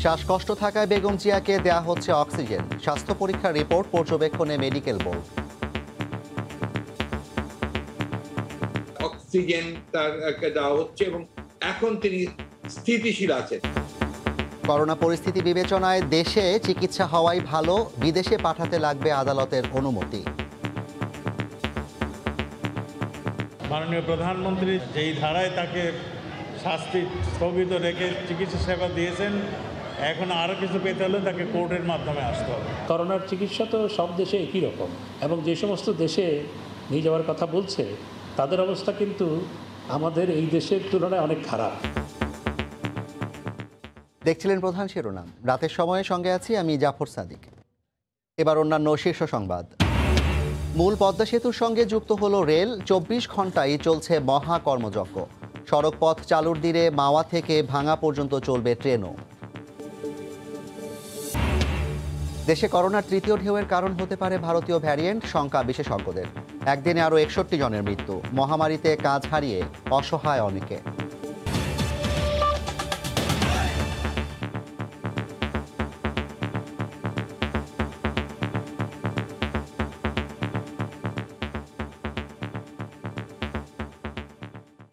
শ্বাসকষ্ট থাকায় বেগম জিয়াকে দেয়া হচ্ছে অক্সিজেন। স্বাস্থ্য পরীক্ষার রিপোর্ট পর্যবেক্ষণে মেডিকেল বোর্ড। অক্সিজেন তাকে দেওয়া হচ্ছে এবং এখন তিনি স্থিতিশীল আছেন। করোনা পরিস্থিতি বিবেচনায় দেশে চিকিৎসা হওয়াই ভালো, বিদেশে পাঠাতে লাগবে আদালতের অনুমতি। মাননীয় প্রধানমন্ত্রী যেই ধারায় তাকে শাস্তি স্থগিত রেখে চিকিৎসা সেবা দিয়েছেন, এখন আরও কিছু পেতে হলে তাকে কোর্টের মাধ্যমে আসতে হবে। করোনার চিকিৎসা তো সব দেশে একই রকম, এবং যে সমস্ত দেশে নিয়ে যাওয়ার কথা বলছে তাদের অবস্থা কিন্তু আমাদের এই দেশের তুলনায় অনেক খারাপ। দেখছিলেন প্রধান শিরোনাম। রাতের সময়ের সঙ্গে আছি আমি জাফর সাদিক। এবার অন্যান্য শীর্ষ সংবাদ। মূল পদ্মা সেতুর সঙ্গে যুক্ত হলো রেল। 24 ঘন্টায় চলছে মহা কর্মযজ্ঞ। সড়কপথ চালুর দিনে মাওয়া থেকে ভাঙা পর্যন্ত চলবে ট্রেনও। দেশে করোনার তৃতীয় ঢেউয়ের কারণ হতে পারে ভারতীয় ভ্যারিয়েন্ট, শঙ্কা বিশেষজ্ঞদের। একদিনে আরও 61 জনের মৃত্যু। মহামারীতে কাজ হারিয়ে অসহায় অনেকে।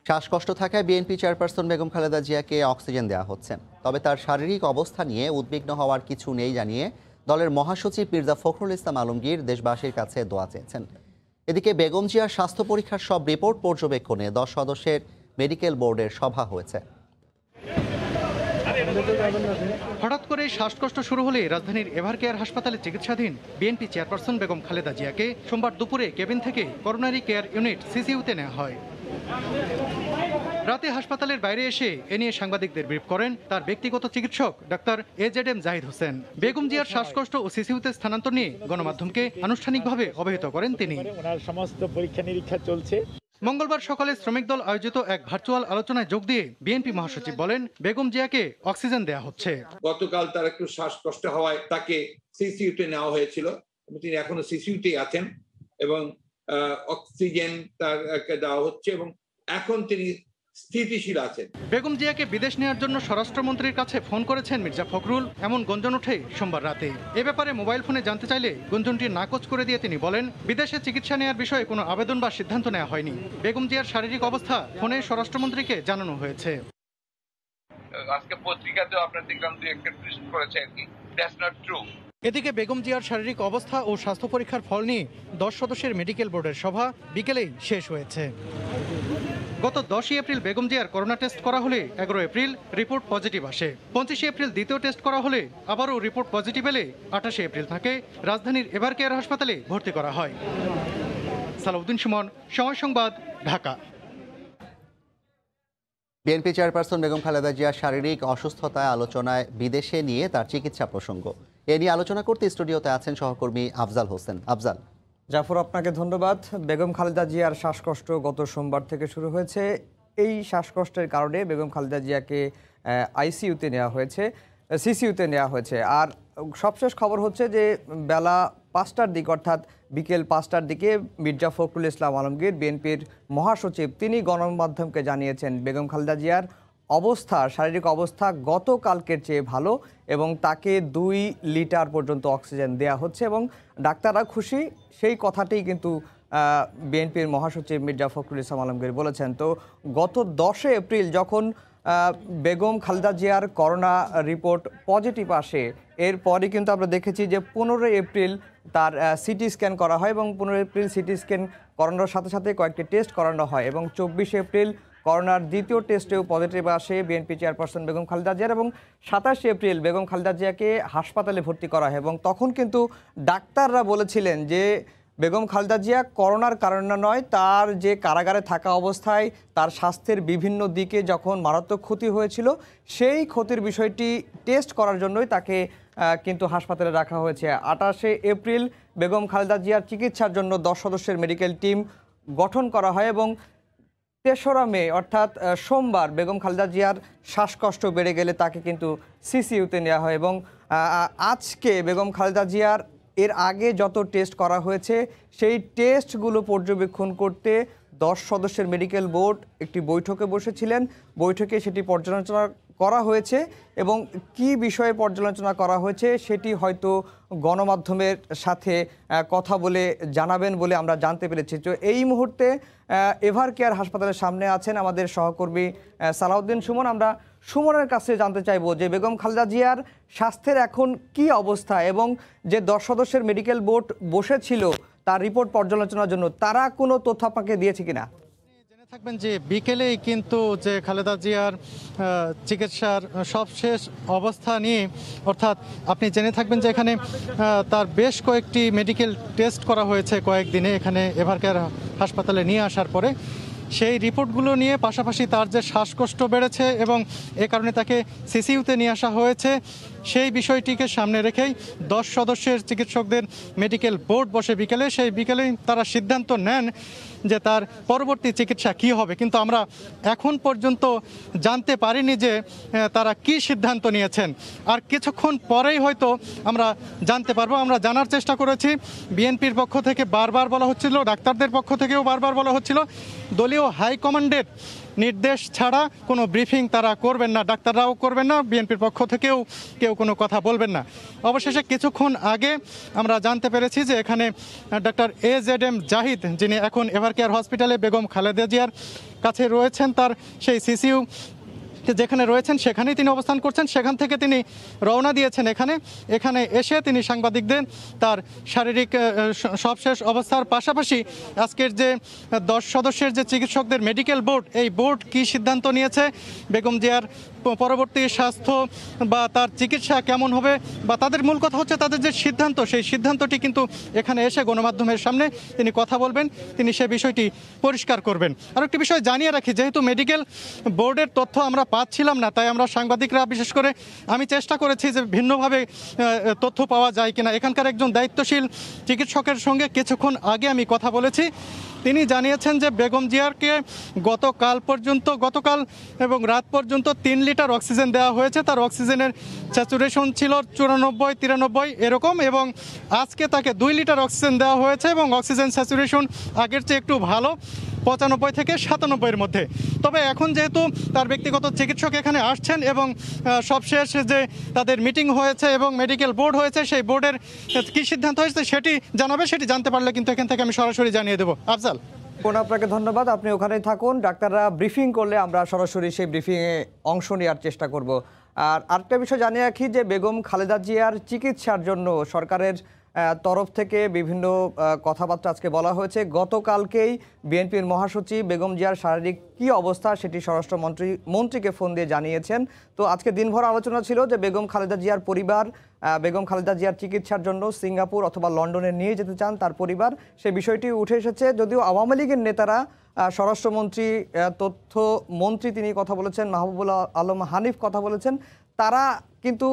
শ্বাসকষ্ট থাকায় বিএনপি চেয়ারপারসন বেগম খালেদা জিয়াকে অক্সিজেন দেওয়া হচ্ছে। তবে তার শারীরিক অবস্থা নিয়ে উদ্বিগ্ন হওয়ার কিছু নেই জানিয়ে দলের মহাসচিব মির্জা ফখরুল ইসলাম আলমগীর দেশবাসীর কাছে দোয়া চেয়েছেন। এদিকে বেগম জিয়ার স্বাস্থ্য পরীক্ষার সব রিপোর্ট পর্যবেক্ষণে 10 সদস্যের মেডিকেল বোর্ডের সভা হয়েছে। হঠাৎ করে শ্বাসকষ্ট শুরু হলে রাজধানীর এভারকেয়ার হাসপাতালে চিকিৎসাধীন বিএনপি চেয়ারপারসন বেগম খালেদা জিয়াকে সোমবার দুপুরে কেবিন থেকে করোনারি কেয়ার ইউনিট সিসিইউতে নেওয়া হয়। রাতে হাসপাতালের বাইরে এসে এ নিয়ে সাংবাদিকদের ব্রিফ করেন তার ব্যক্তিগত চিকিৎসক ডাক্তার AZM জাহিদ হোসেন। বেগম জিয়ার শ্বাসকষ্ট ও সিসিইউতে স্থানান্তর নিয়ে গণমাধ্যমকে আনুষ্ঠানিকভাবে অবহিত করেন তিনি। সমস্ত পরীক্ষা নিরীক্ষা চলছে। মঙ্গলবার সকালে শ্রমিক দল আয়োজিত এক ভার্চুয়াল আলোচনায় যোগ দিয়ে বিএনপি মহাসচিব বলেন, বেগম জিয়াকে অক্সিজেন দেওয়া হচ্ছে। গতকাল তার একটু শ্বাসকষ্ট হওয়ায় তাকে সিসিইউতে নেওয়া হয়েছিল। তিনি এখনো সিসিইউতেই আছেন এবং অক্সিজেন তাকে দেওয়া হচ্ছে এবং এখন তিনি স্থিতিশীল আছেন। বেগম জিয়াকে বিদেশ নেওয়ার জন্য স্বরাষ্ট্রমন্ত্রীর কাছে ফোন করেছেন মির্জা ফখরুল, এমন গুঞ্জন ওঠে সোমবার রাতে। এ ব্যাপারে মোবাইল ফোনে জানতে চাইলে গুঞ্জনটি নাকচ করে দিয়ে তিনি বলেন, বিদেশে চিকিৎসা নেওয়ার বিষয়ে কোনো আবেদন বা সিদ্ধান্ত নেওয়া হয়নি। বেগম জিয়ার শারীরিক অবস্থা ফোনে স্বরাষ্ট্রমন্ত্রীকে জানানো হয়েছে। আজকে পত্রিকাতেও আপনার দেখলাম দুই একটা টুইট করেছে আর কি, দ্যাটস নট ট্রু। এদিকে বেগম জিয়ার শারীরিক অবস্থা ও স্বাস্থ্য পরীক্ষার ফল নিয়ে 10 সদস্যের মেডিকেল বোর্ডের সভা বিকেলেই শেষ হয়েছে। গত 10 এপ্রিল বেগম জিয়ার করোনা টেস্ট করা হলে 11 এপ্রিল রিপোর্ট পজিটিভ আসে। 25 এপ্রিল দ্বিতীয় টেস্ট করা হলে আবারও রিপোর্ট পজিটিভ এলে 28 এপ্রিল তাকে রাজধানীর এভারকেয়ার হাসপাতালে ভর্তি করা হয়। সালাউদ্দিন সুমন, সময় সংবাদ, ঢাকা। বিএনপি চেয়ারপারসন বেগম খালেদা জিয়ার শারীরিক অসুস্থতায় আলোচনায় বিদেশে নিয়ে তার চিকিৎসা প্রসঙ্গ। এ নিয়ে আলোচনা করতে স্টুডিওতে আছেন সহকর্মী আফজাল হোসেন। আফজাল। জাফর, আপনাকে ধন্যবাদ। বেগম খালেদা জিয়ার শ্বাসকষ্ট গত সোমবার থেকে শুরু হয়েছে। এই শ্বাসকষ্টের কারণে বেগম খালেদা জিয়াকে আইসিইউতে নেওয়া হয়েছে, সিসিইউতে নেওয়া হয়েছে। আর সবশেষ খবর হচ্ছে যে বেলা 5টার দিকে, অর্থাৎ বিকেল 5টার দিকে মির্জা ফখরুল ইসলাম আলমগীর বিএনপির মহাসচিব তিনি গণমাধ্যমকে জানিয়েছেন বেগম খালেদা জিয়ার অবস্থা, শারীরিক অবস্থা গতকালকের চেয়ে ভালো এবং তাকে 2 লিটার পর্যন্ত অক্সিজেন দেয়া হচ্ছে এবং ডাক্তাররা খুশি। সেই কথাটাই কিন্তু বিএনপির মহাসচিব মির্জা ফখরুল ইসলাম আলমগীর বলেছেন। তো গত 10 এপ্রিল যখন বেগম খালেদা জিয়ার করোনা রিপোর্ট পজিটিভ আসে, এরপরই কিন্তু আমরা দেখেছি যে 15 এপ্রিল তার সিটি স্ক্যান করা হয় এবং 15 এপ্রিল সিটি স্ক্যান করানোর সাথে সাথে কয়েকটি টেস্ট করানো হয় এবং 24 এপ্রিল করোনার দ্বিতীয় টেস্টেও পজিটিভ আসে বিএনপি চেয়ারপারসন বেগম খালেদা জিয়ার এবং 27 এপ্রিল বেগম খালেদা জিয়াকে হাসপাতালে ভর্তি করা হয় এবং তখন কিন্তু ডাক্তাররা বলেছিলেন যে বেগম খালেদা জিয়া করোনার কারণে নয়, তার যে কারাগারে থাকা অবস্থায় তার স্বাস্থ্যের বিভিন্ন দিকে যখন মারাত্মক ক্ষতি হয়েছিল সেই ক্ষতির বিষয়টি টেস্ট করার জন্যই তাকে কিন্তু হাসপাতালে রাখা হয়েছে। 28 এপ্রিল বেগম খালেদা জিয়ার চিকিৎসার জন্য 10 সদস্যের মেডিকেল টিম গঠন করা হয় এবং 3রা মে অর্থাৎ সোমবার বেগম খালেদা জিয়ার শ্বাসকষ্ট বেড়ে গেলে তাকে কিন্তু সিসিইউতে নেওয়া হয় এবং আজকে বেগম খালেদা জিয়ার এর আগে যত টেস্ট করা হয়েছে সেই টেস্টগুলো পর্যবেক্ষণ করতে 10 সদস্যের মেডিকেল বোর্ড একটি বৈঠকে বসেছিলেন। বৈঠকে সেটি পর্যালোচনা করা হয়েছে এবং কি বিষয়ে পর্যালোচনা করা হয়েছে সেটি হয়তো গণমাধ্যমের সাথে কথা বলে জানাবেন বলে আমরা জানতে পেরেছি। তো এই মুহূর্তে এভার কেয়ার হাসপাতালের সামনে আছেন আমাদের সহকর্মী সালাউদ্দিন সুমন। আমরা সুমনের কাছে জানতে চাইবো যে বেগম খালেদা জিয়ার স্বাস্থ্যের এখন কি অবস্থা এবং যে 10 সদস্যের মেডিকেল বোর্ড বসেছিল তার রিপোর্ট পর্যালোচনার জন্য তারা কোনো তথ্য আপনাকে দিয়েছে কিনা? জেনে থাকবেন যে বিকেলেই কিন্তু যে খালেদা জিয়ার চিকিৎসার সবশেষ অবস্থা নিয়ে, অর্থাৎ আপনি জেনে থাকবেন যে এখানে তার বেশ কয়েকটি মেডিকেল টেস্ট করা হয়েছে কয়েকদিনে এখানে এভার কেয়ার হাসপাতালে নিয়ে আসার পরে। সেই রিপোর্টগুলো নিয়ে পাশাপাশি তার যে শ্বাসকষ্ট বেড়েছে এবং এ কারণে তাকে সিসিইউতে নিয়ে আসা হয়েছে, সেই বিষয়টিকে সামনে রেখেই 10 সদস্যের চিকিৎসকদের মেডিকেল বোর্ড বসে বিকেলে। সেই বিকেলেই তারা সিদ্ধান্ত নেন যে তার পরবর্তী চিকিৎসা কি হবে, কিন্তু আমরা এখন পর্যন্ত জানতে পারিনি যে তারা কি সিদ্ধান্ত নিয়েছেন। আর কিছুক্ষণ পরেই হয়তো আমরা জানতে পারবো। আমরা জানার চেষ্টা করেছি, বিএনপির পক্ষ থেকে বারবার বলা হচ্ছিল, ডাক্তারদের পক্ষ থেকেও বারবার বলা হচ্ছিল দলীয় হাইকমান্ডের নির্দেশ ছাড়া কোনো ব্রিফিং তারা করবেন না, ডাক্তাররাও করবেন না, বিএনপির পক্ষ থেকেও কেউ কোনো কথা বলবেন না। অবশেষে কিছুক্ষণ আগে আমরা জানতে পেরেছি যে এখানে ডাক্তার AZM জাহিদ, যিনি এখন এভার কেয়ার হসপিটালে বেগম খালেদা জিয়ার কাছে রয়েছেন, তার সেই সিসিইউ যেখানে রয়েছেন সেখানেই তিনি অবস্থান করছেন। সেখান থেকে তিনি রওনা দিয়েছেন এখানে এসে তিনি সাংবাদিকদের তার শারীরিক সবশেষ অবস্থার পাশাপাশি আজকের যে 10 সদস্যের যে চিকিৎসকদের মেডিকেল বোর্ড, এই বোর্ড কি সিদ্ধান্ত নিয়েছে, বেগম জিয়ার পরবর্তী স্বাস্থ্য বা তার চিকিৎসা কেমন হবে, বা তাদের মূল কথা হচ্ছে তাদের যে সিদ্ধান্ত, সেই সিদ্ধান্তটি কিন্তু এখানে এসে গণমাধ্যমের সামনে তিনি কথা বলবেন, তিনি সে বিষয়টি পরিষ্কার করবেন। আর একটি বিষয় জানিয়ে রাখি, যেহেতু মেডিকেল বোর্ডের তথ্য আমরা পাচ্ছিলাম না, তাই আমরা সাংবাদিকরা বিশেষ করে আমি চেষ্টা করেছি যে ভিন্নভাবে তথ্য পাওয়া যায় কিনা। এখানকার একজন দায়িত্বশীল চিকিৎসকের সঙ্গে কিছুক্ষণ আগে আমি কথা বলেছি, তিনি জানিয়েছেন যে বেগম জিয়ারকে গতকাল এবং রাত পর্যন্ত 3 লিটার অক্সিজেন দেওয়া হয়েছে। তার অক্সিজেনের স্যাচুরেশন ছিল 94-93 এরকম, এবং আজকে তাকে 2 লিটার অক্সিজেন দেওয়া হয়েছে এবং অক্সিজেন স্যাচুরেশন আগের চেয়ে একটু ভালো, 95 থেকে 97-এর মধ্যে। তবে এখন যেহেতু তার ব্যক্তিগত চিকিৎসক এখানে আসছেন এবং সবশেষ যে তাদের মিটিং হয়েছে এবং মেডিকেল বোর্ড হয়েছে, সেই বোর্ডের কী সিদ্ধান্ত হয়েছে সেটি জানাবে, সেটি জানতে পারলে কিন্তু এখান থেকে আমি সরাসরি জানিয়ে দেবো। আফজাল, আপনাকে ধন্যবাদ, আপনি ওখানেই থাকুন। ডাক্তাররা ব্রিফিং করলে আমরা সরাসরি সেই ব্রিফিংয়ে অংশ নেওয়ার চেষ্টা করব। আর আরেকটা বিষয় জানিয়ে রাখি যে বেগম খালেদা জিয়ার চিকিৎসার জন্য সরকারের তরফ থেকে বিভিন্ন কথাবার্তা আজকে বলা হয়েছে। গতকালকেই বিএনপির মহাসচিব বেগম জিয়ার শারীরিক কী অবস্থা সেটি স্বরাষ্ট্রমন্ত্রীকে ফোন দিয়ে জানিয়েছেন। তো আজকে দিনভর আলোচনা ছিল যে বেগম খালেদা জিয়ার পরিবার বেগম খালেদা জিয়ার চিকিৎসার জন্য সিঙ্গাপুর অথবা লন্ডনে নিয়ে যেতে চান তার পরিবার, সে বিষয়টি উঠে এসেছে। যদিও আওয়ামী লীগের নেতারা, স্বরাষ্ট্রমন্ত্রী, তথ্যমন্ত্রী তিনি কথা বলেছেন, মাহবুবুল আলম হানিফ কথা বলেছেন, তারা কিন্তু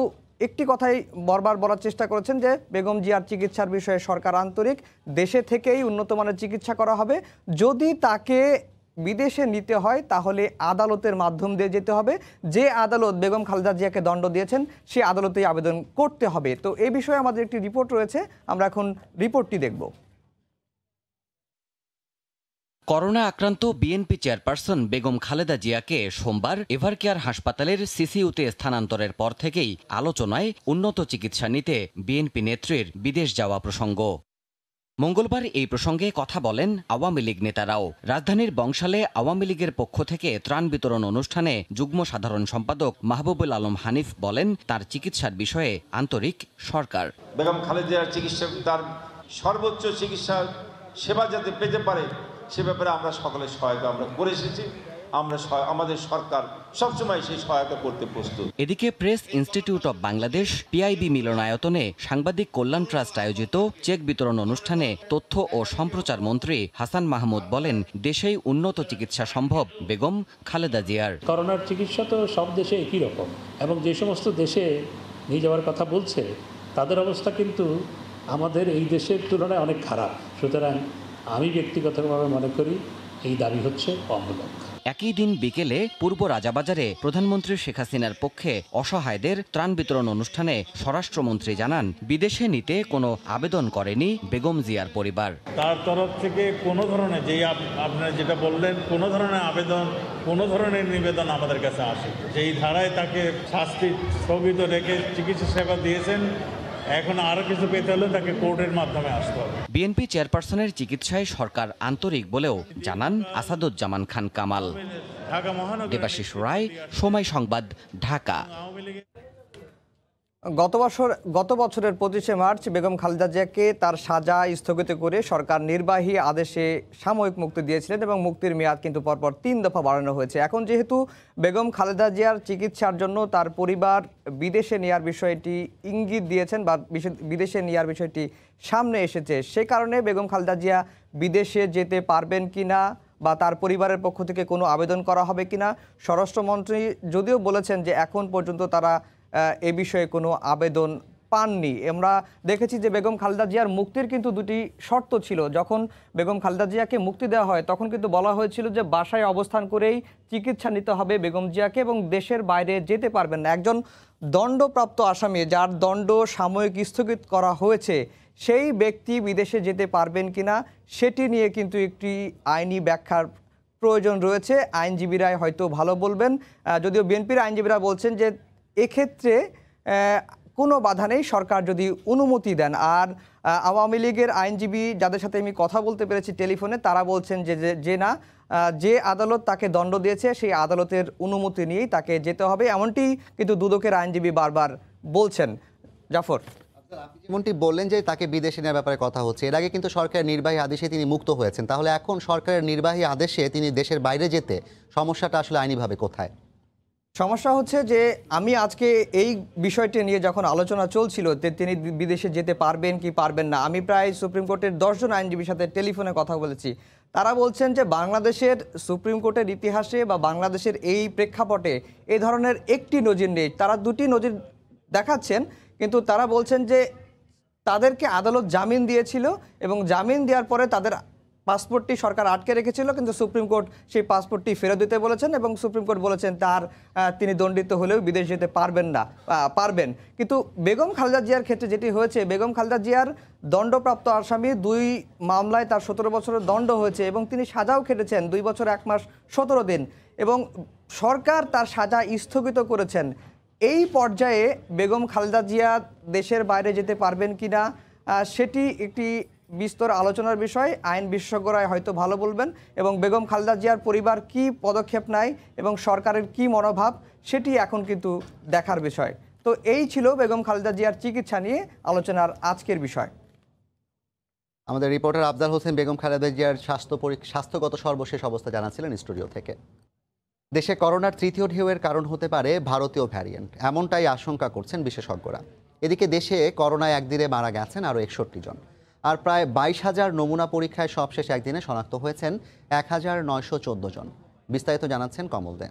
একটি কথাই বারবার বলার চেষ্টা করেছেন যে বেগম জিয়ার চিকিৎসার বিষয়ে সরকার আন্তরিক, দেশে থেকেই উন্নত মানের চিকিৎসা করা হবে। যদি তাকে বিদেশে নিতে হয় তাহলে আদালতের মাধ্যম দিয়ে যেতে হবে, যে আদালত বেগম খালেদা জিয়াকে দণ্ড দিয়েছেন সেই আদালতেই আবেদন করতে হবে। তো এই বিষয়ে আমাদের একটি রিপোর্ট রয়েছে, আমরা এখন রিপোর্টটি দেখব। করোনা আক্রান্ত বিএনপি চেয়ারপারসন বেগম খালেদা জিয়াকে সোমবার এভার কেয়ার হাসপাতালের সিসিইউতে স্থানান্তরের পর থেকেই আলোচনায় উন্নত চিকিৎসা নিতে বিএনপি নেত্রীর বিদেশ যাওয়া প্রসঙ্গ। মঙ্গলবার এই প্রসঙ্গে কথা বলেন আওয়ামী লীগ নেতারাও। রাজধানীর বংশালে আওয়ামী লীগের পক্ষ থেকে ত্রাণ বিতরণ অনুষ্ঠানে যুগ্ম সাধারণ সম্পাদক মাহবুবুল আলম হানিফ বলেন, তার চিকিৎসার বিষয়ে আন্তরিক সরকার। বেগম খালেদা জিয়ার চিকিৎসা, তার সর্বোচ্চ চিকিৎসা সেবা যাতে পেতে পারে সে ব্যাপারে আমরা সকলের সহায়তা আমরা করে এসেছি। আমাদের সরকার সবসময় সেই সহায়তা করতে প্রস্তুত। এদিকে press institute of Bangladesh PIB মিলনায়তনে সাংবাদিক কল্যাণ ট্রাস্ট আয়োজিত চেক বিতরণ অনুষ্ঠানে তথ্য ও সম্প্রচার মন্ত্রী হাসান মাহমুদ বলেন, দেশেই উন্নত চিকিৎসা সম্ভব বেগম খালেদা জিয়ার। করোনার চিকিৎসা তো সব দেশে একই রকম, এবং যে সমস্ত দেশে নিয়ে যাওয়ার কথা বলছে তাদের অবস্থা কিন্তু আমাদের এই দেশের তুলনায় অনেক খারাপ। সুতরাং আমি ব্যক্তিগতভাবে মনে করি এই দাবি হচ্ছে অমূলক। একই দিন বিকেলে পূর্ব রাজাবাজারে প্রধানমন্ত্রী শেখ হাসিনার পক্ষে অসহায়দের ত্রাণ বিতরণ অনুষ্ঠানে স্বরাষ্ট্রমন্ত্রী জানান, বিদেশে নিতে কোনো আবেদন করেনি বেগম জিয়ার পরিবার। তার তরফ থেকে কোনো ধরনের, যেই আপনারা যেটা বললেন, কোনো ধরনের আবেদন, কোনো ধরনের নিবেদন আমাদের কাছে আসে। যেই ধারায় তাকে শাস্তি স্থগিত রেখে চিকিৎসা সেবা দিয়েছেন, এখন আরও কিছু পেতে হলে তাকে কোর্টের মাধ্যমে আসতে হবে। বিএনপি চেয়ারপারসনের চিকিৎসায় সরকার আন্তরিক বলেও জানান আসাদুজ্জামান খান কামাল। দেবাশিস রায়, সময় সংবাদ, ঢাকা। গত বছরের 25শে মার্চ বেগম খালেদা জিয়াকে তার সাজা স্থগিত করে সরকার নির্বাহী আদেশে সাময়িক মুক্তি দিয়েছিলেন এবং মুক্তির মেয়াদ কিন্তু পরপর 3 দফা বাড়ানো হয়েছে। এখন যেহেতু বেগম খালেদা জিয়ার চিকিৎসার জন্য তার পরিবার বিদেশে নেওয়ার বিষয়টি ইঙ্গিত দিয়েছেন বা বিদেশে নেওয়ার বিষয়টি সামনে এসেছে, সে কারণে বেগম খালেদা জিয়া বিদেশে যেতে পারবেন কিনা বা তার পরিবারের পক্ষ থেকে কোনো আবেদন করা হবে কিনা, স্বরাষ্ট্রমন্ত্রী যদিও বলেছেন যে এখন পর্যন্ত তারা এ বিষয়ে কোনো আবেদন পাননি। আমরা দেখেছি যে বেগম খালেদা জিয়ার মুক্তির কিন্তু 2টি শর্ত ছিল। যখন বেগম খালেদা জিয়াকে মুক্তি দেওয়া হয় তখন কিন্তু বলা হয়েছিল যে বাসায় অবস্থান করেই চিকিৎসা নিতে হবে বেগম জিয়াকে এবং দেশের বাইরে যেতে পারবেন না। একজন দণ্ডপ্রাপ্ত আসামি যার দণ্ড সাময়িক স্থগিত করা হয়েছে সেই ব্যক্তি বিদেশে যেতে পারবেন কিনা সেটি নিয়ে কিন্তু একটি আইনি ব্যাখ্যার প্রয়োজন রয়েছে। আইনজীবীরাই হয়তো ভালো বলবেন, যদিও বিএনপির আইনজীবীরা বলছেন যে এক্ষেত্রে কোনো বাধা নেই সরকার যদি অনুমতি দেন। আর আওয়ামী লীগের আইনজীবী যাদের সাথে আমি কথা বলতে পেরেছি টেলিফোনে, তারা বলছেন যে না, যে আদালত তাকে দণ্ড দিয়েছে সেই আদালতের অনুমতি নিয়েই তাকে যেতে হবে, এমনটি কিন্তু দুদকের আইনজীবী বারবার বলছেন। জাফর, আপনি যেমনটি বললেন যে তাকে বিদেশে নেওয়ার ব্যাপারে কথা হচ্ছে, এর আগে কিন্তু সরকারের নির্বাহী আদেশে তিনি মুক্ত হয়েছেন, তাহলে এখন সরকারের নির্বাহী আদেশে তিনি দেশের বাইরে যেতে সমস্যাটা আসলে আইনিভাবে কোথায়? সমস্যা হচ্ছে যে আমি আজকে এই বিষয়টি নিয়ে যখন আলোচনা চলছিল যে তিনি বিদেশে যেতে পারবেন কি পারবেন না, আমি প্রায় সুপ্রিম কোর্টের 10 জন আইনজীবীর সাথে টেলিফোনে কথা বলেছি। তারা বলছেন যে বাংলাদেশের সুপ্রিম কোর্টের ইতিহাসে বা বাংলাদেশের এই প্রেক্ষাপটে এই ধরনের একটি নজির নেই। তারা 2টি নজির দেখাচ্ছেন, কিন্তু তারা বলছেন যে তাদেরকে আদালত জামিন দিয়েছিল এবং জামিন দেওয়ার পরে তাদের পাসপোর্টটি সরকার আটকে রেখেছিল, কিন্তু সুপ্রিম কোর্ট সেই পাসপোর্টটি ফেরত দিতে বলেছেন এবং সুপ্রিম কোর্ট বলেছেন তিনি দণ্ডিত হলেও বিদেশ যেতে পারবেন। কিন্তু বেগম খালেদা জিয়ার ক্ষেত্রে যেটি হয়েছে, বেগম খালেদা জিয়ার দণ্ডপ্রাপ্ত আসামি 2 মামলায় তার 17 বছরের দণ্ড হয়েছে এবং তিনি সাজাও খেটেছেন 2 বছর 1 মাস 17 দিন এবং সরকার তার সাজা স্থগিত করেছেন। এই পর্যায়ে বেগম খালেদা জিয়া দেশের বাইরে যেতে পারবেন কিনা সেটি একটি বিস্তর আলোচনার বিষয়। আইন বিশেষজ্ঞরা হয়তো ভালো বলবেন এবং বেগম খালেদা জিয়ার পরিবার কি পদক্ষেপ নেয় এবং সরকারের কি মনোভাব সেটি এখন কিন্তু দেখার বিষয়। তো এই ছিল বেগম খালেদা জিয়ার চিকিৎসা নিয়ে আলোচনার আজকের বিষয়। আমাদের রিপোর্টার আফজাল হোসেন বেগম খালেদা জিয়ার স্বাস্থ্যগত সর্বশেষ অবস্থা জানাচ্ছিলেন স্টুডিও থেকে। দেশে করোনার 3য় ঢেউয়ের কারণ হতে পারে ভারতীয় ভ্যারিয়েন্ট, এমনটাই আশঙ্কা করছেন বিশেষজ্ঞরা। এদিকে দেশে করোনায় একদিনে মারা গেছেন আরও 61 জন, আর প্রায় 22,000 নমুনা পরীক্ষায় সবশেষ একদিনে শনাক্ত হয়েছেন 1914 জন। বিস্তারিত জানাচ্ছেন কমল দে।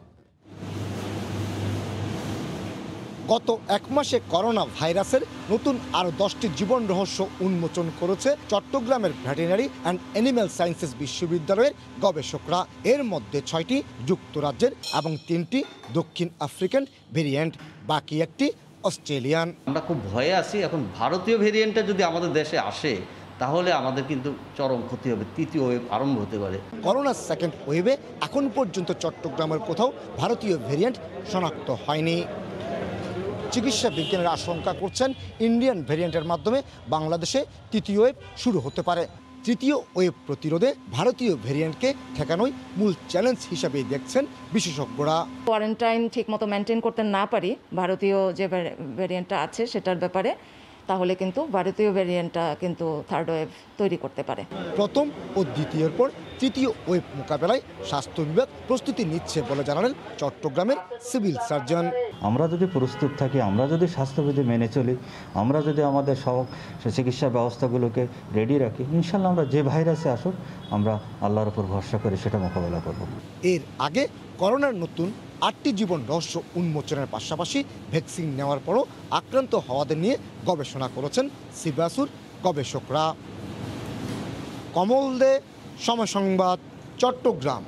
গত 1 মাসে করোনা ভাইরাসের নতুন আরও 10টি জীবন রহস্য উন্মোচন করেছে চট্টগ্রামের ভেটেরিনারি অ্যান্ড অ্যানিম্যাল সায়েন্সেস বিশ্ববিদ্যালয়ের গবেষকরা। এর মধ্যে 6টি যুক্তরাজ্যের এবং 3টি দক্ষিণ আফ্রিকান ভেরিয়েন্ট, বাকি একটি অস্ট্রেলিয়ান। আমরা খুব ভয়ে আছি। এখন ভারতীয় ভেরিয়েন্টটা যদি আমাদের দেশে আসে তাহলে আমাদের কিন্তু চরম ক্ষতি হবে, 3য় ওয়েভ আরম্ভ হতে পারে। করোনার 2nd ওয়েভে এখন পর্যন্ত চট্টগ্রামের কোথাও ভারতীয় ভেরিয়েন্ট শনাক্ত হয়নি। চিকিৎসা বিজ্ঞানীরা আশঙ্কা করছেন ইন্ডিয়ান ভেরিয়েন্টের মাধ্যমে বাংলাদেশে 3য় ওয়েভ শুরু হতে পারে। 3য় ওয়েভ প্রতিরোধে ভারতীয় ভেরিয়েন্টকে ঠেকানোই মূল চ্যালেঞ্জ হিসাবে দেখছেন বিশেষজ্ঞরা। কোয়ারেন্টাইন ঠিকমতো মেনটেন করতে না পারি ভারতীয় যে ভেরিয়েন্টটা আছে সেটার ব্যাপারে, তাহলে কিন্তু ভারতীয় ভেরিয়েন্টটা কিন্তু 3rd ওয়েভ তৈরি করতে পারে। প্রথম ও দ্বিতীয়ের পর 3য় ওয়েভ মোকাবেলায় স্বাস্থ্য বিভাগ প্রস্তুতি নিচ্ছে বলে জানালেন চট্টগ্রামের সিভিল সার্জন। আমরা যদি প্রস্তুত থাকি, আমরা যদি স্বাস্থ্যবিধি মেনে চলি, আমরা যদি আমাদের সব চিকিৎসা ব্যবস্থাগুলোকে রেডি রাখি, ইনশাল্লাহ আমরা যে ভাইরাসে আসুক আমরা আল্লাহর উপর ভরসা করে সেটা মোকাবেলা করব। এর আগে করোনার নতুন 8টি জীবন রহস্য উন্মোচনের পাশাপাশি ভ্যাকসিন নেওয়ার পরও আক্রান্ত হওয়াদের নিয়ে গবেষণা করেছেন সিবাসুর গবেষকরা। কমল দে, সময় সংবাদ, চট্টগ্রাম।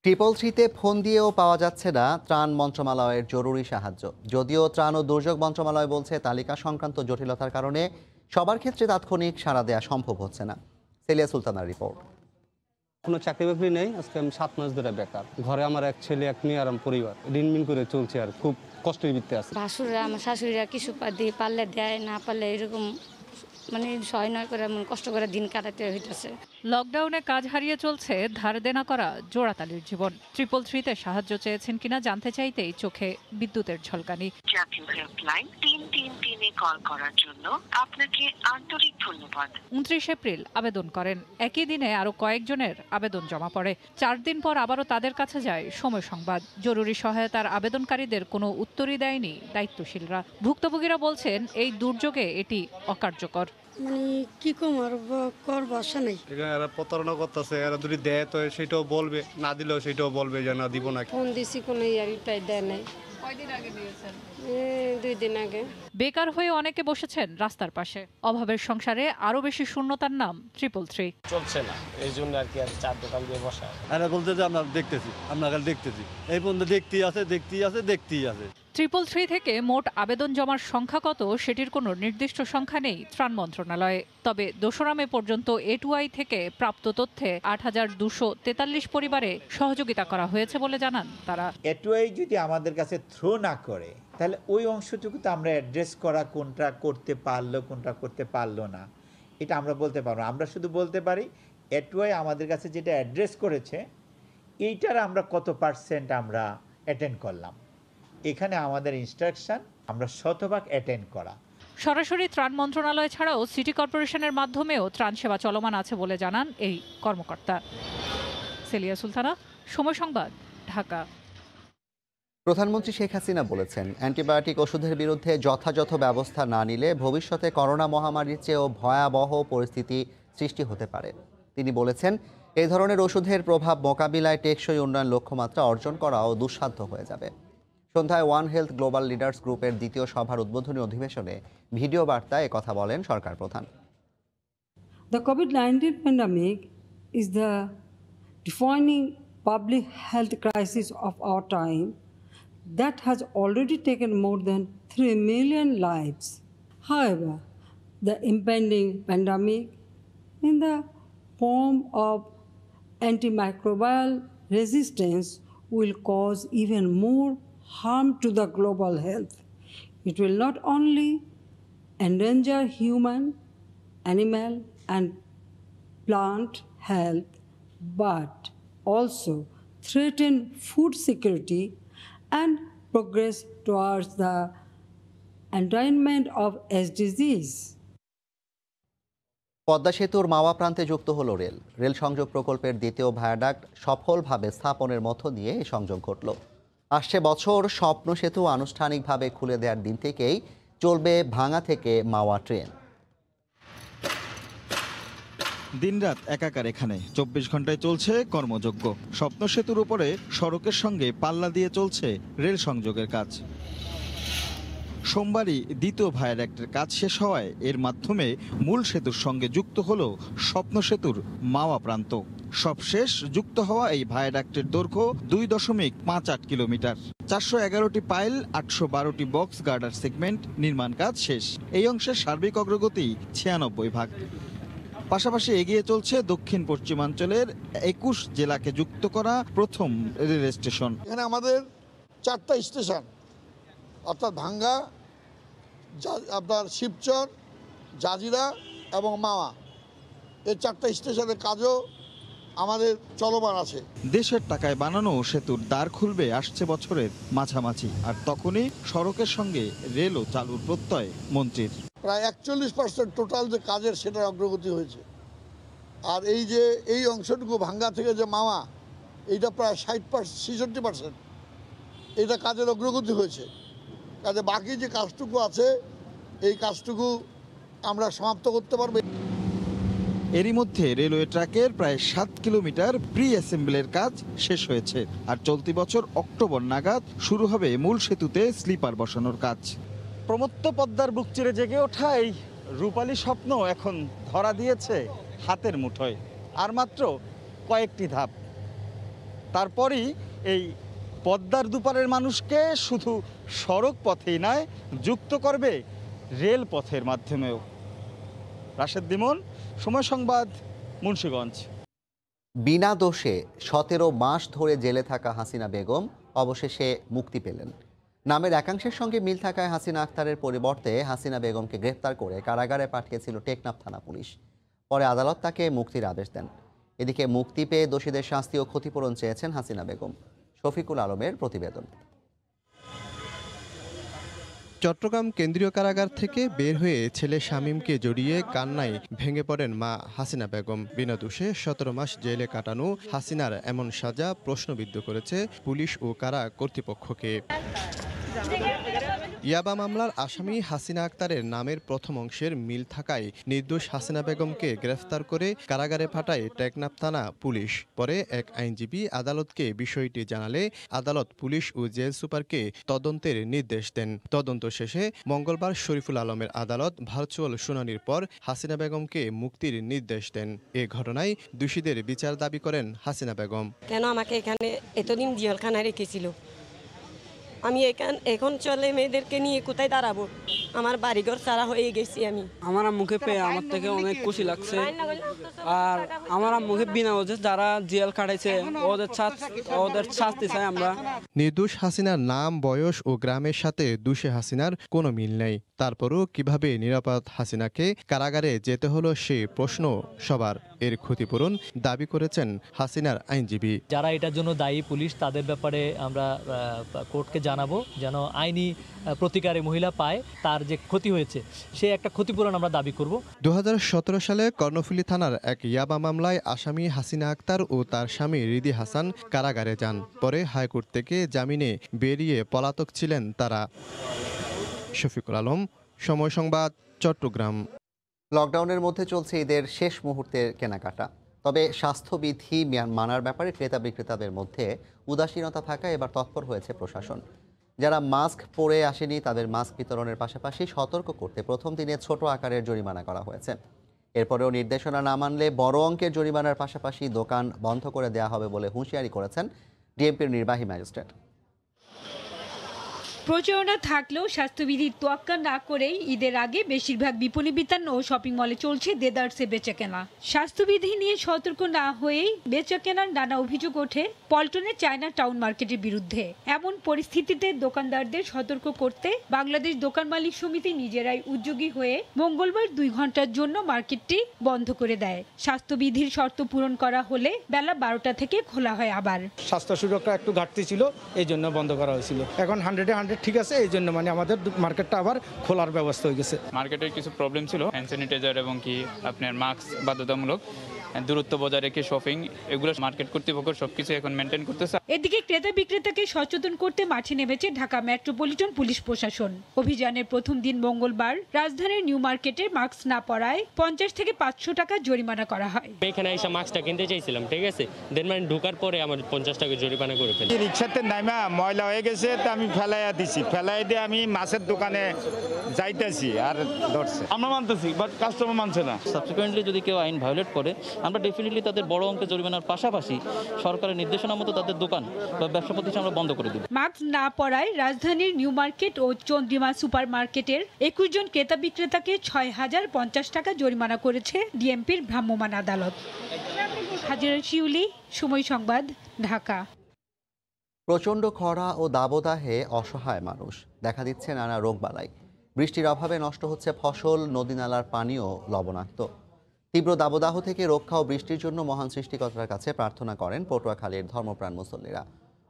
333-তে ফোন দিয়েও পাওয়া যাচ্ছে না ত্রাণ মন্ত্রণালয়ের জরুরি সাহায্য। যদিও ত্রাণ ও দুর্যোগ মন্ত্রণালয় বলছে তালিকা সংক্রান্ত জটিলতার কারণে সবার ক্ষেত্রে তাৎক্ষণিক সাড়া দেওয়া সম্ভব হচ্ছে না। সেলিয়া সুলতানার রিপোর্ট। কোনো চাকরি বাকরি নেই, আজকে আমি 7 মাস ধরে বেকার। ঘরে আমার এক ছেলে, এক মেয়ে আর পরিবার ঋণ করে চলছে, আর খুব কষ্টের ভিত্তিতে আছে। ভাসুররা, আমার শাশুড়িরা কিছু দিয়ে পারলে দেয়, না পারলে এরকম মানে সহায় নয় করে কষ্ট করে দিন কাটাতে হইতেছে। লকডাউনে কাজ হারিয়ে চলছে ধার দেনা করা জোড়াতালির জীবন। 333-তে সাহায্য চেয়েছেন কিনা জানতে চাইতেই চোখে বিদ্যুতের ঝলকানি। জাতীয় হেল্পলাইন 333-এ কল করার জন্য আপনাকে আন্তরিক ধন্যবাদ। 29 এপ্রিল আবেদন করেন, একই দিনে আরো কয়েকজনের আবেদন জমা পড়ে। 4 দিন পর আবারও তাদের কাছে যায় সময় সংবাদ। জরুরি সহায়তার আবেদনকারীদের কোনো উত্তরই দেয়নি দায়িত্বশীলরা। ভুক্তভোগীরা বলছেন এই দুর্যোগে এটি অকার্যকর। মানে কি কম আর কর বসা নেই। এরা প্রতারণা করতেছে, এরা যদি দেয় তো সেটাও বলবে, না দিলেও সেটাও বলবে যে না দিব না। ফোন দিছি কোনো রিপ্লাই দেয় নাই। কয়দিন আগে দিয়েছেন? 2 দিন আগে। বেকার হয়ে অনেকে বসেছেন রাস্তার পাশে। অভাবের সংসারে আরো বেশি শূন্যতার নাম 333। চলছে না, এই জন্য আর কি চার দোকান দিয়ে বসা। এরা বলতে যে আমরা দেখতেছি, আমরা খালি দেখতেছি, এই পর্যন্ত দেখতেই আছে। 333 থেকে মোট আবেদন জমার সংখ্যা কত সেটির কোনো নির্দিষ্ট সংখ্যা নেই ত্রাণ মন্ত্রণালয়ে। তবে 2 মে পর্যন্ত A2I থেকে প্রাপ্ত তথ্যে 8243 পরিবারে সহযোগিতা করা হয়েছে বলে জানান তারা। A2I যদি আমাদের কাছে থ্রো না করে তাহলে ওই অংশটুকু তো আমরা অ্যাড্রেস করা, কোনটা করতে পারলো কোনটা করতে পারলো না এটা আমরা বলতে পারবো। আমরা শুধু বলতে পারি A2I আমাদের কাছে যেটা অ্যাড্রেস করেছে এইটার আমরা কত % আমরা অ্যাটেন্ড করলাম। এখানে আমাদের ইনস্ট্রাকশন আমরা 100% অ্যাটেন্ড করা। সরাসরি ত্রাণ মন্ত্রণালয় ছাড়াও সিটি কর্পোরেশনের মাধ্যমেও ত্রাণ সেবা চলমান আছে বলে জানান এই কর্মকর্তা। সেলিয়া সুলতানা, সময় সংবাদ, ঢাকা। প্রধানমন্ত্রী শেখ হাসিনা বলেছেন, অ্যান্টিবায়োটিক ওষুধের বিরুদ্ধে যথাযথ ব্যবস্থা না নিলে ভবিষ্যতে করোনা মহামারীর চেয়েও ভয়াবহ পরিস্থিতি সৃষ্টি হতে পারে। তিনি বলেছেন, এই ধরনের ওষুধের প্রভাব মোকাবিলায় টেকসই উন্নয়ন লক্ষ্যমাত্রা অর্জন করাও দুঃসাধ্য হয়ে যাবে। সন্ধ্যায় ওয়ান হেলথ গ্লোবাল লিডার্স গ্রুপের দ্বিতীয় সভার উদ্বোধনী অধিবেশনে ভিডিও বার্তায় কথা বলেন সরকার প্রধান। The COVID-19 pandemic is the defining public health crisis of our time that has already taken more than 3 million lives. However, the impending pandemic in the form of antimicrobial resistance will cause even more harm to the global health. It will not only endanger human, animal, and plant health, but also threaten food security and progress towards the attainment of SDGs. Padma সেতুর মাওয়া প্রান্তে যুক্ত হলো rail সংযোগ প্রকল্পের দ্বিতীয় viaduct সফলভাবে স্থাপনের মধ্য দিয়ে এই সংযোগ ঘটল। আসছে বছর স্বপ্ন সেতু আনুষ্ঠানিকভাবে খুলে দেওয়ার দিন থেকেই চলবে ভাঙা থেকে মাওয়া ট্রেন। দিনরাত একাকার এখানে 24 ঘন্টায় চলছে কর্মযজ্ঞ। স্বপ্ন সেতুর উপরে সড়কের সঙ্গে পাল্লা দিয়ে চলছে রেল সংযোগের কাজ। সোমবারই দ্বিতীয় ভায়াডাক্টের কাজ শেষ হওয়ায় এর মাধ্যমে মূল সেতুর সঙ্গে যুক্ত হলো স্বপ্ন সেতুর মাওয়া প্রান্ত। সবশেষ যুক্ত হওয়া এই ভায়াডাক্টের দৈর্ঘ্য 2.58 কিলোমিটার। 411টি পাইল, 812টি বক্স গার্ডার সেগমেন্ট নির্মাণ কাজ শেষ। এই অংশের সার্বিক অগ্রগতি 96 ভাগ। পাশাপাশি এগিয়ে চলছে দক্ষিণ পশ্চিমাঞ্চলের 21 জেলাকে যুক্ত করা প্রথম রেল স্টেশন। এখানে আমাদের 4টা স্টেশন, অর্থাৎ ভাঙ্গা, আপনার শিবচর, জাজিরা এবং মাওয়া, এই 4টা স্টেশনের কাজও আমাদের চলমান আছে। দেশের টাকায় বানানো সেতুর দ্বার খুলবে আসছে বছরের মাঝামাঝি, আর তখনই সড়কের সঙ্গে রেলও চালুর প্রত্যয় মন্ত্রীর। প্রায় 41% টোটাল যে কাজের সেটার অগ্রগতি হয়েছে। আর এই অংশটুকু ভাঙ্গা থেকে যে মাওয়া, এইটা প্রায় 66% এটা কাজের অগ্রগতি হয়েছে। কাজে বাকি যে কাজটুকু আছে এই কাজটুকু আমরা সমাপ্ত করতে পারবো। এরই মধ্যে রেলওয়ে ট্র্যাকের প্রায় 7 কিলোমিটার প্রি অ্যাসেম্বলের কাজ শেষ হয়েছে, আর চলতি বছর অক্টোবর নাগাদ শুরু হবে মূল সেতুতে স্লিপার বসানোর কাজ। প্রমত্ত পদ্মার বুক চিরে জেগে ওঠা এই রূপালী স্বপ্ন এখন ধরা দিয়েছে হাতের মুঠোয়। আর মাত্র কয়েকটি ধাপ, তারপরই এই পদ্মার দুপারের মানুষকে শুধু সড়ক পথেই নয়, যুক্ত করবে রেল পথের মাধ্যমেও। রাশেদ দিমন, সময় সংবাদ, মুন্সিগঞ্জ। বিনা দোষে 17 মাস ধরে জেলে থাকা হাসিনা বেগম অবশেষে মুক্তি পেলেন। নামের একাংশের সঙ্গে মিল থাকায় হাসিনা আক্তারের পরিবর্তে হাসিনা বেগমকে গ্রেফতার করে কারাগারে পাঠিয়েছিল টেকনাফ থানা পুলিশ। পরে আদালত তাকে মুক্তির আদেশ দেন। এদিকে মুক্তি পেয়ে দোষীদের শাস্তি ও ক্ষতিপূরণ চেয়েছেন হাসিনা বেগম। শফিকুল আলমের প্রতিবেদন। চট্টগ্রাম কেন্দ্রীয় কারাগার থেকে বের হয়ে ছেলে শামীমকে জড়িয়ে কান্নায় ভেঙে পড়েন মা হাসিনা বেগম। বিনা দোষে 17 মাস জেলে কাটানো হাসিনার এমন সাজা প্রশ্নবিদ্ধ করেছে পুলিশ ও কারা কর্তৃপক্ষকে। ইয়াবা মামলার আসামি হাসিনা আক্তারের নামের প্রথম অংশের মিল থাকায় নির্দোষ হাসিনা বেগমকে গ্রেফতার করে কারাগারে পাঠায় টেকনাফ থানা পুলিশ। পরে এক আইনজীবী আদালতকে বিষয়টি জানালে আদালত পুলিশ ও জেল সুপারকে তদন্তের নির্দেশ দেন। তদন্ত শেষে মঙ্গলবার শরীফুল আলমের আদালত ভার্চুয়াল শুনানির পর হাসিনা বেগমকে মুক্তির নির্দেশ দেন। এ ঘটনায় দোষীদের বিচার দাবি করেন হাসিনা বেগম। কেন আমাকে এখানে এতদিন জেলখানায় রেখেছিল? আমি এখন চলে মেয়েদেরকে নিয়ে কোথায় দাঁড়াবো? আমার বাড়িঘর সারা হয়ে গেছি। আমার আম্মুকে পেয়ে আমার থেকে অনেক খুশি লাগছে। আর আমার আম্মুকে বিনা ওজে যারা জেল কাটাইছে ওদের শাস্তি চাই আমরা। নির্দোষ হাসিনার নাম, বয়স ও গ্রামের সাথে দোষী হাসিনার কোনো মিল নেই। তারপরও কিভাবে নিরাপদ হাসিনাকে কারাগারে যেতে হলো সে প্রশ্ন সবার। এর ক্ষতিপূরণ দাবি করেছেন হাসিনার আইনজীবী। যারা এটার জন্য দায়ী পুলিশ, তাদের ব্যাপারে আমরা কোর্টকে জানাবো যেন আইনি প্রতিকারে মহিলা পায়। তার যে ক্ষতি হয়েছে সে একটা ক্ষতিপূরণ আমরা দাবি করব। 2017 সালে কর্ণফুলী থানার এক ইয়াবা মামলায় আসামি হাসিনা আক্তার ও তার স্বামী রিদি হাসান কারাগারে যান। পরে হাইকোর্ট থেকে জামিনে বেরিয়ে পলাতক ছিলেন তারা। শফিকুল আলম, সময় সংবাদ, চট্টগ্রাম। লকডাউনের মধ্যে চলছে ঈদের শেষ মুহূর্তের কেনাকাটা। তবে স্বাস্থ্যবিধি মানার ব্যাপারে ক্রেতা বিক্রেতাদের মধ্যে উদাসীনতা থাকায় এবার তৎপর হয়েছে প্রশাসন। যারা মাস্ক পরে আসেনি তাদের মাস্ক বিতরণের পাশাপাশি সতর্ক করতে প্রথম দিনে ছোট আকারের জরিমানা করা হয়েছে। এরপরেও নির্দেশনা না মানলে বড় অঙ্কের জরিমানার পাশাপাশি দোকান বন্ধ করে দেওয়া হবে বলে হুঁশিয়ারি করেছেন ডিএমপির নির্বাহী ম্যাজিস্ট্রেট। প্রচারণা থাকলেও স্বাস্থ্যবিধির তোয়াক্কা না করেই ঈদের আগে বেশিরভাগ বিপণী বিতান ও শপিং মলে চলছে দেদারসে বেচাকেনা। স্বাস্থ্যবিধি নিয়ে সতর্ক না হয়েই বেচাকেনার নানা অভিযোগ ওঠে পল্টনের চায়না টাউন মার্কেটের বিরুদ্ধে। এমন পরিস্থিতিতে দোকানদারদের সতর্ক করতে বাংলাদেশ দোকান মালিক সমিতি নিজেরাই উদ্যোগী হয়ে মঙ্গলবার 2 ঘন্টার জন্য মার্কেটটি বন্ধ করে দেয়। স্বাস্থ্যবিধির শর্ত পূরণ করা হলে বেলা 12টা থেকে খোলা হয় আবার। স্বাস্থ্য সুরক্ষা একটু ঘাটতি ছিল, এই জন্য বন্ধ করা হয়েছিল। এখন 100-100 ঠিক আছে, এই জন্য আমাদের মার্কেটটা আবার খোলার ব্যবস্থা হয়ে গেছে। মার্কেটের কিছু প্রবলেম ছিল, হ্যান্ড স্যানিটাইজার এবং কি আপনার মাস্ক বাধ্যতামূলক, দূরত্ব বজায় রেখে শপিং, এগুলো মার্কেট কর্তৃপক্ষ সবকিছু এখন মেনটেন করতেছে। এদিকে ক্রেতা বিক্রেতাকে সচেতন করতে মাঠে নেমেছে ঢাকা মেট্রোপলিটন পুলিশ প্রশাসন। অভিযানের প্রথম দিন মঙ্গলবার রাজধানীর নিউ মার্কেটে মাস্ক না পরায় 50 থেকে 500 টাকা জরিমানা করা হয়। এখানে এসে মাস্কটা কিনতে চাইছিলাম, ঠিক আছে, দেন মানে ঢোকার পরে আমার 50 টাকা জরিমানা করে ফেলে। রিক্সাতে নাইমা ময়লা হয়ে গেছে, তো আমি ফেলাইয়া দিছি, ফেলাই দিয়ে আমি মাছের দোকানে যাইতেছি আর ধরছে। আমরা মানতেছি, বাট কাস্টমার মানছে না। সাবসিকুয়েন্টলি যদি কেউ আইন ভায়োলেট করে, আমরা ডেফিনেটলি তাদের বড় অঙ্কের জরিমানার পাশাপাশি সরকারের নির্দেশনা মতো তাদের দোকান বা ব্যবসা প্রতিষ্ঠান আমরা বন্ধ করে দেব। মাস্ক না পরায় রাজধানীর নিউ মার্কেট ও চন্দ্রিমা সুপার মার্কেটের 21 জন ক্রেতা বিক্রেতাকে 6050 টাকা জরিমানা করেছে ডিএমপির ভ্রাম্যমাণ আদালত। হাজিরা শিউলি, সময় সংবাদ, ঢাকা। প্রচণ্ড খরা ও দাবদাহে অসহায় মানুষ, দেখা দিচ্ছে নানা রোগবালাই। বৃষ্টির অভাবে নষ্ট হচ্ছে ফসল, নদী নালার পানিও লবণাক্ত। তীব্র দাবদাহ থেকে রক্ষা ও বৃষ্টির জন্য মহান সৃষ্টিকর্তার কাছে প্রার্থনা করেন পটুয়াখালীর ধর্মপ্রাণ মুসল্লিরা।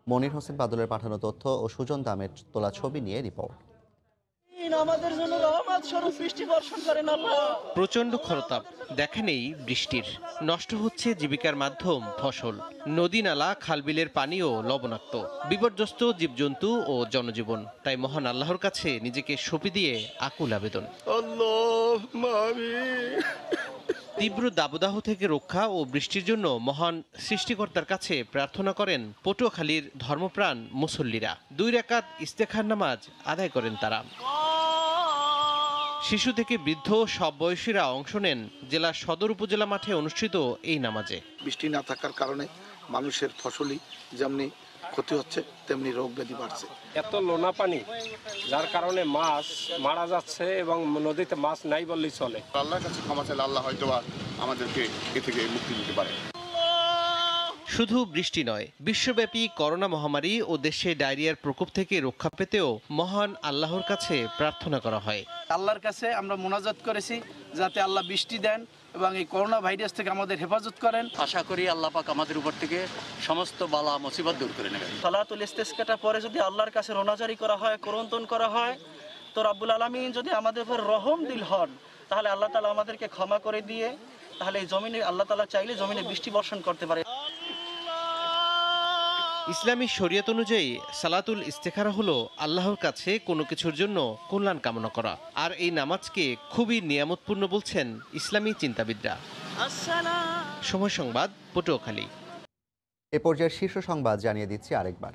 মনির হোসেন বাদলের পাঠানো তথ্য ও সুজন দামের তোলা ছবি নিয়ে রিপোর্ট। আমাদের জন্য রহমত স্বরূপ বৃষ্টি বর্ষণ করেন আল্লাহ। প্রচণ্ড খরতাপ, দেখা নেই বৃষ্টির, নষ্ট হচ্ছে জীবিকার মাধ্যম ফসল, নদী নালা খালবিলের পানিও লবণাক্ত, বিপর্যস্ত জীবজন্তু ও জনজীবন। তাই মহান আল্লাহর কাছে নিজেকে সঁপে দিয়ে আকুল আবেদন। তীব্র দাবদাহ থেকে রক্ষা ও বৃষ্টির জন্য মহান সৃষ্টিকর্তার কাছে প্রার্থনা করেন পটুয়াখালীর ধর্মপ্রাণ মুসল্লিরা। 2 রাকাত ইস্তেখার নামাজ আদায় করেন তারা। শিশু থেকে বৃদ্ধ সব বয়সীরা অংশ নেন জেলার সদর উপজেলা মাঠে অনুষ্ঠিত এই নামাজে। বৃষ্টি না থাকার কারণে মানুষের ফসলই যেমনি ক্ষতি হচ্ছে তেমনি রোগ ব্যাধি বাড়ছে। এত লোনা পানি যার কারণে মাছ মারা যাচ্ছে এবং নদীতে মাছ নাই বললেই চলে। আল্লাহর কাছে ক্ষমা চাইলে আল্লাহ হয়তো আমাদেরকে এ থেকে মুক্তি দিতে পারে। শুধু বৃষ্টি নয়, বিশ্বব্যাপী করোনা মহামারী ও দেশে ডায়রিয়ার প্রকোপ থেকে রক্ষা পেতেও মহান আল্লাহর কাছে প্রার্থনা করা হয়। আল্লাহর কাছে আমরা মোনাজাত করেছি যাতে আল্লাহ বৃষ্টি দেন এবং এই করোনা ভাইরাস থেকে আমাদের হেফাজত করেন। আশা করি আল্লাহ পাক আমাদের উপর থেকে সমস্ত বালা মুসিবত দূর করে নেবেন। সালাতুল ইস্তিসকাটা পরে যদি আল্লাহর কাছে রোনাজারি করা হয়, করন্তন করা হয়, তো রাব্বুল আলামিন যদি আমাদের উপর রহম দিল হন, তাহলে আল্লাহ তাআলা আমাদেরকে ক্ষমা করে দিয়ে তাহলে এই জমিনে আল্লাহ তাআলা চাইলে জমিনে বৃষ্টি বর্ষণ করতে পারে। ইসলামী শরীয়ত অনুযায়ী সালাতুল ইস্তেখারা হলো আল্লাহর কাছে কোনো কিছুর জন্য কল্যাণ কামনা করা, আর এই নামাজকে খুবই নিয়ামতপূর্ণ বলছেন ইসলামী চিন্তাবিদরা। সময় সংবাদ, পটুয়াখালী। এ পর্যায়ের শীর্ষ সংবাদ জানিয়ে দিচ্ছি আরেকবার।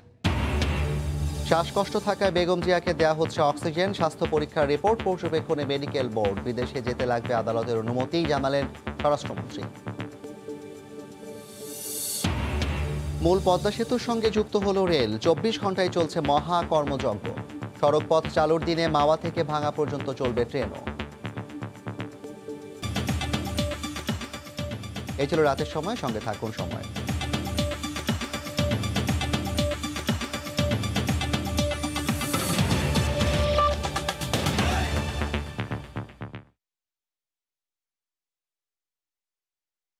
শ্বাসকষ্ট থাকায় বেগম জিয়াকে দেয়া হচ্ছে অক্সিজেন। স্বাস্থ্য পরীক্ষার রিপোর্ট পর্যবেক্ষণে মেডিকেল বোর্ড। বিদেশে যেতে লাগবে আদালতের অনুমতি, জানালেন স্বরাষ্ট্রমন্ত্রী। মূল পদ্মা সেতুর সঙ্গে যুক্ত হলো রেল। 24 ঘন্টায় চলছে মহা কর্মযজ্ঞ। সড়কপথ চালুর দিনে মাওয়া থেকে ভাঙা পর্যন্ত চলবে ট্রেনও। এই ছিল রাতের সময়, সঙ্গে থাকুন সময়।